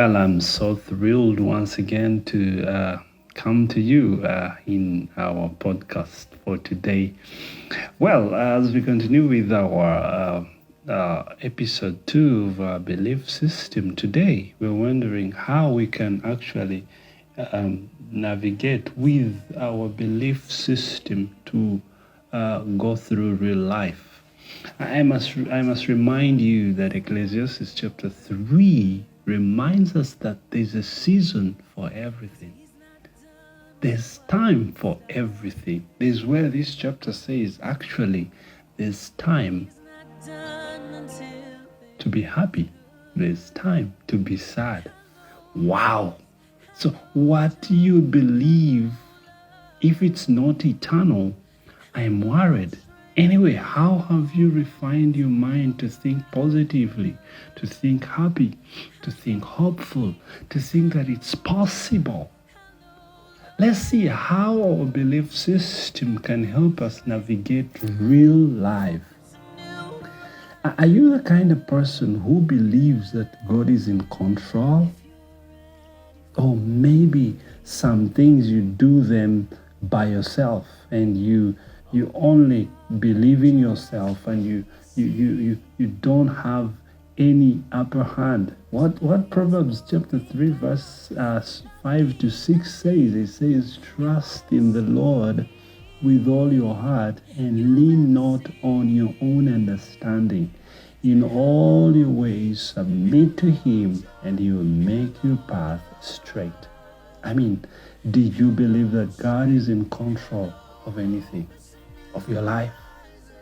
Well, I'm so thrilled once again to come to you in our podcast for today. Well, as we continue with our episode 2 of our belief system today, we're wondering how we can actually navigate with our belief system to go through real life. I must remind you that Ecclesiastes chapter 3 reminds us that there's a season for everything. There's time for everything. This is where this chapter says actually there's time to be happy. There's time to be sad. Wow. So what do you believe? If it's not eternal, I'm worried. Anyway, how have you refined your mind to think positively, to think happy, to think hopeful, to think that it's possible? Let's see how our belief system can help us navigate real life. Are you the kind of person who believes that God is in control? Or maybe some things you do them by yourself and you only believe in yourself and you don't have any upper hand. What Proverbs chapter 3 verse 5 to 6 says? It says, trust in the Lord with all your heart and lean not on your own understanding. In all your ways submit to him and he will make your path straight. I mean, did you believe that God is in control of anything, of your life?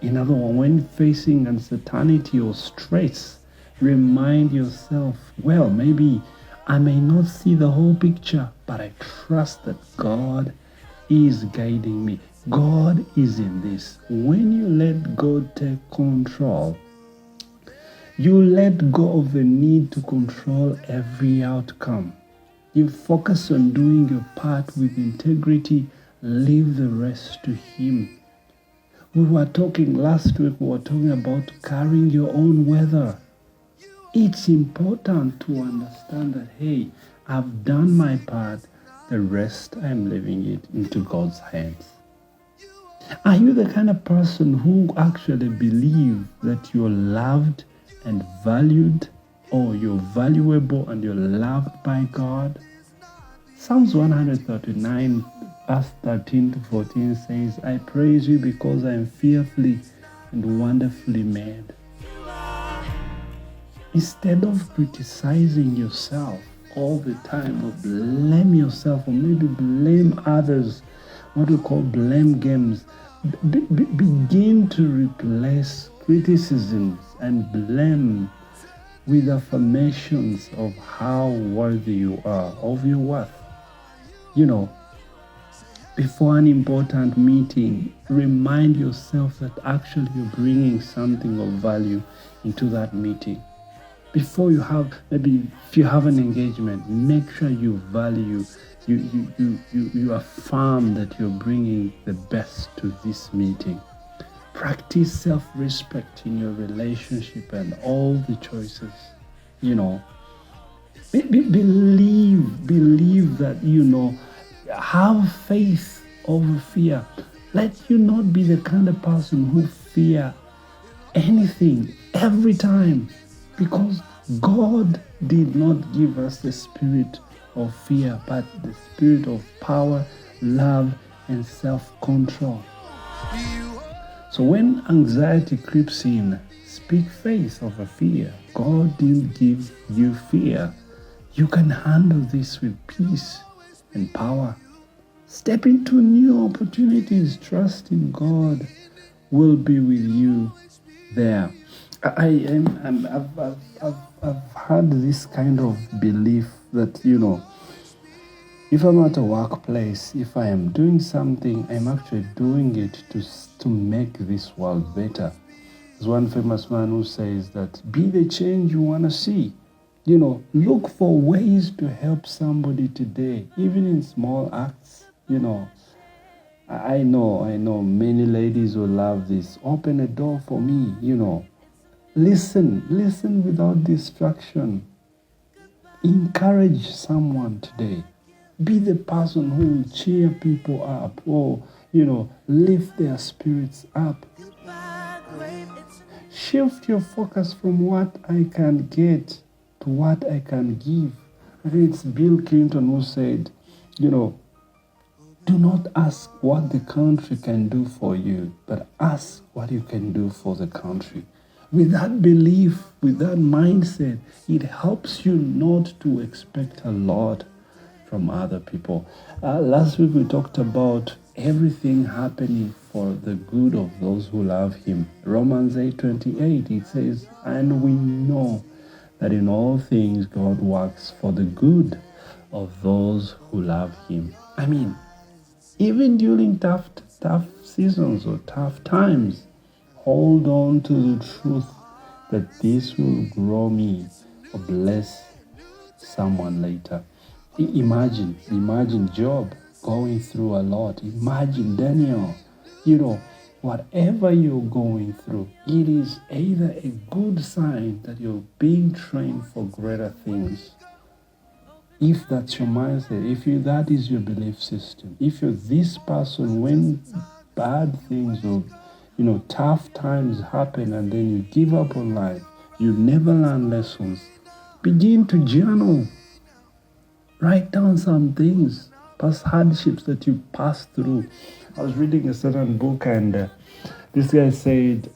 In other words, when facing uncertainty or stress, remind yourself, well, maybe I may not see the whole picture, but I trust that God is guiding me. God is in this. When you let God take control, you let go of the need to control every outcome. You focus on doing your part with integrity, leave the rest to him. We were talking last week, about carrying your own weather. It's important to understand that, hey, I've done my part, the rest I'm leaving it into God's hands. Are you the kind of person who actually believes that you're loved and valued, or you're valuable and you're loved by God? Psalms 139 verse 13 to 14 says, I praise you because I am fearfully and wonderfully made. Instead of criticizing yourself all the time, or blame yourself, or maybe blame others, what we call blame games, begin to replace criticisms and blame with affirmations of how worthy you are, of your worth. Before an important meeting, remind yourself that actually you're bringing something of value into that meeting. Before you have, maybe if you have an engagement, make sure you value, you affirm that you're bringing the best to this meeting. Practice self-respect in your relationship and all the choices. Believe that, have faith over fear. Let you not be the kind of person who fear anything every time, because God did not give us the spirit of fear, but the spirit of power, love, and self-control. So when anxiety creeps in, speak faith over fear. God didn't give you fear. You can handle this with peace and power. Step into new opportunities. Trust in God will be with you there. I've had this kind of belief that, if I'm at a workplace, if I am doing something, I'm actually doing it to make this world better. There's one famous man who says that, be the change you want to see. Look for ways to help somebody today, even in small acts. I know many ladies will love this. Open a door for me, Listen without distraction. Encourage someone today. Be the person who will cheer people up or, lift their spirits up. Shift your focus from what I can get to what I can give. I think it's Bill Clinton who said, do not ask what the country can do for you, but ask what you can do for the country. With that belief, with that mindset, it helps you not to expect a lot from other people. Last week we talked about everything happening for the good of those who love him. Romans 8:28, it says, and we know that in all things God works for the good of those who love him. I mean, even during tough seasons or tough times, hold on to the truth that this will grow me or bless someone later. Imagine Job going through a lot. Imagine Daniel. Whatever you're going through, it is either a good sign that you're being trained for greater things. If that's your mindset, that is your belief system, if you're this person, when bad things or tough times happen and then you give up on life, you never learn lessons, begin to journal. Write down some things, past hardships that you passed through. I was reading a certain book and this guy said,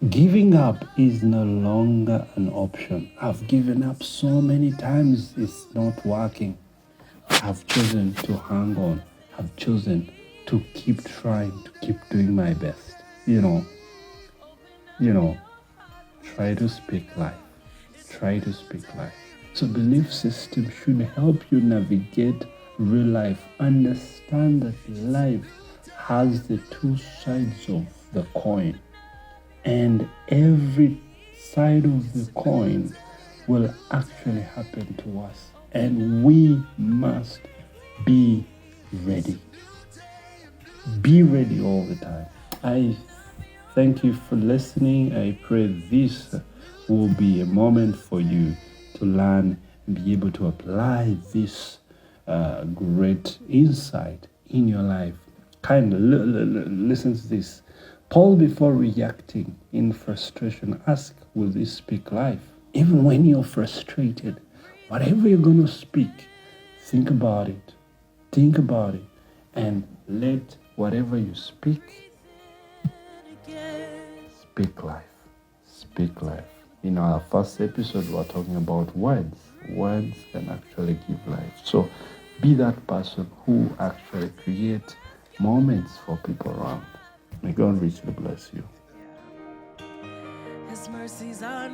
giving up is no longer an option. I've given up so many times, it's not working. I've chosen to hang on. I've chosen to keep trying, to keep doing my best. Try to speak life. Try to speak life. So belief system should help you navigate real life. Understand that life has the two sides of the coin. And every side of the coin will actually happen to us. And we must be ready. Be ready all the time. I thank you for listening. I pray this will be a moment for you to learn and be able to apply this great insight in your life. Listen to this. Paul, before reacting in frustration, ask, will this speak life? Even when you're frustrated, whatever you're going to speak, think about it. Think about it. And let whatever you speak life. Speak life. In our first episode, we're talking about words. Words can actually give life. So be that person who actually creates moments for people around. May God richly bless you. His mercies are